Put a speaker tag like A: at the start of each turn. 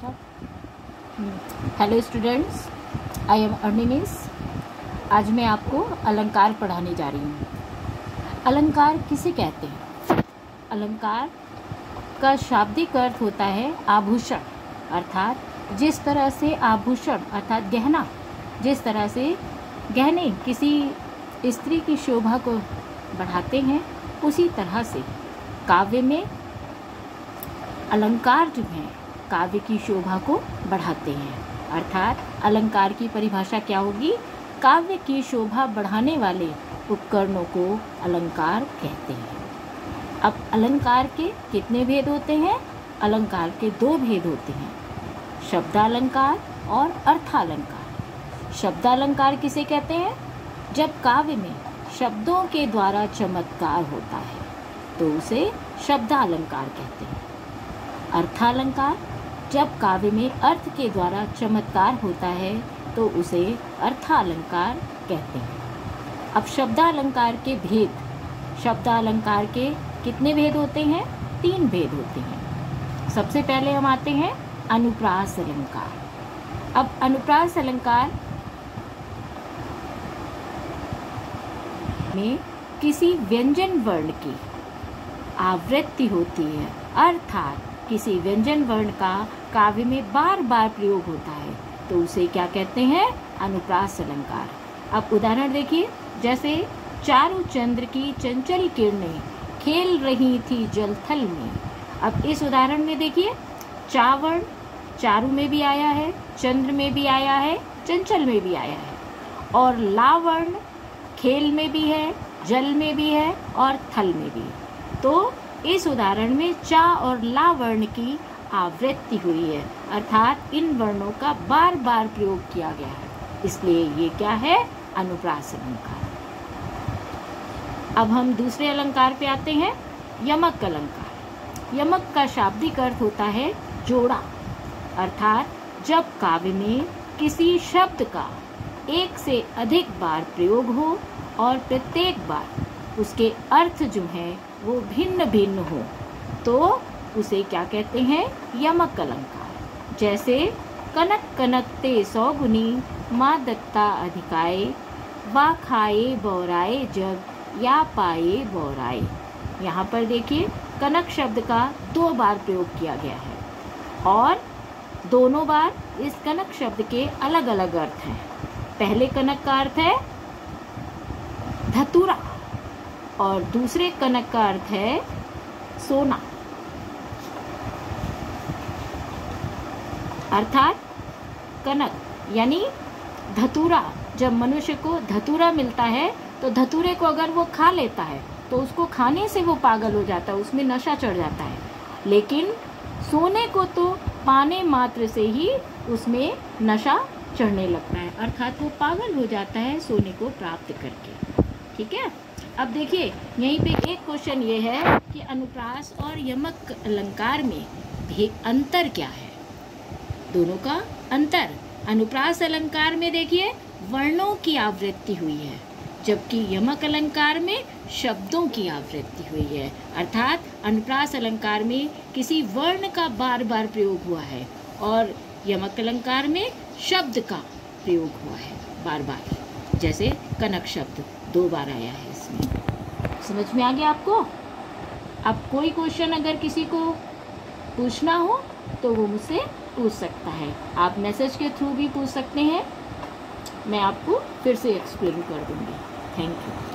A: Hello students, I am अर्नी मिस। आज मैं आपको अलंकार पढ़ाने जा रही हूँ। अलंकार किसे कहते हैं? अलंकार का शाब्दिक अर्थ होता है आभूषण, अर्थात जिस तरह से आभूषण अर्थात गहना, जिस तरह से गहने किसी स्त्री की शोभा को बढ़ाते हैं, उसी तरह से काव्य में अलंकार जो हैं काव्य की शोभा को बढ़ाते हैं। अर्थात अलंकार की परिभाषा क्या होगी? काव्य की शोभा बढ़ाने वाले उपकरणों को अलंकार कहते हैं। अब अलंकार के कितने भेद होते हैं? अलंकार के दो भेद होते हैं, शब्दालंकार और अर्थालंकार। शब्दालंकार किसे कहते हैं? जब काव्य में शब्दों के द्वारा चमत्कार होता है तो उसे शब्दालंकार कहते हैं। अर्थालंकार, जब काव्य में अर्थ के द्वारा चमत्कार होता है तो उसे अर्थालंकार कहते हैं। अब शब्दालंकार के भेद, शब्दालंकार के कितने भेद होते हैं? 3 भेद होते हैं। सबसे पहले हम आते हैं अनुप्रास अलंकार। अब अनुप्रास अलंकार में किसी व्यंजन वर्ण की आवृत्ति होती है, अर्थात किसी व्यंजन वर्ण का काव्य में बार बार प्रयोग होता है तो उसे क्या कहते हैं? अनुप्रास अलंकार। अब उदाहरण देखिए, जैसे चारु चंद्र की चंचल किरणें खेल रही थी जलथल में। अब इस उदाहरण में देखिए, चावर्ण चारु में भी आया है, चंद्र में भी आया है, चंचल में भी आया है, और लावर्ण खेल में भी है, जल में भी है और थल में भी है। तो इस उदाहरण में चा और ला वर्ण की आवृत्ति हुई है, अर्थात इन वर्णों का बार बार प्रयोग किया गया है, इसलिए ये क्या है? अनुप्रास अलंकार। अब हम दूसरे अलंकार पे आते हैं, यमक अलंकार। यमक का शाब्दिक अर्थ होता है जोड़ा, अर्थात जब काव्य में किसी शब्द का एक से अधिक बार प्रयोग हो और प्रत्येक बार उसके अर्थ जो हैं वो भिन्न भिन्न हो तो उसे क्या कहते हैं? यमक अलंकार। जैसे कनक कनकते 100 गुनी, माँ दत्ता अधिकाए, वा खाए बौराए जग, या पाए बौराए। यहाँ पर देखिए, कनक शब्द का 2 बार प्रयोग किया गया है और दोनों बार इस कनक शब्द के अलग अलग अर्थ हैं। पहले कनक का अर्थ है धतूरा और दूसरे कनक का अर्थ है सोना। अर्थात कनक यानी धतूरा, जब मनुष्य को धतूरा मिलता है तो धतूरे को अगर वो खा लेता है तो उसको खाने से वो पागल हो जाता है, उसमें नशा चढ़ जाता है। लेकिन सोने को तो पाने मात्र से ही उसमें नशा चढ़ने लगता है, अर्थात वो पागल हो जाता है सोने को प्राप्त करके। ठीक है। अब देखिए, यहीं पे एक क्वेश्चन ये है कि अनुप्रास और यमक अलंकार में अंतर क्या है? दोनों का अंतर, अनुप्रास अलंकार में देखिए वर्णों की आवृत्ति हुई है, जबकि यमक अलंकार में शब्दों की आवृत्ति हुई है। अर्थात अनुप्रास अलंकार में किसी वर्ण का बार बार प्रयोग हुआ है और यमक अलंकार में शब्द का प्रयोग हुआ है बार बार। जैसे कनक शब्द 2 बार आया है इसमें। समझ में आ गया आपको? अब कोई क्वेश्चन अगर किसी को पूछना हो तो वो मुझसे पूछ सकता है। आप मैसेज के थ्रू भी पूछ सकते हैं, मैं आपको फिर से एक्सप्लेन कर दूँगी। Thank you.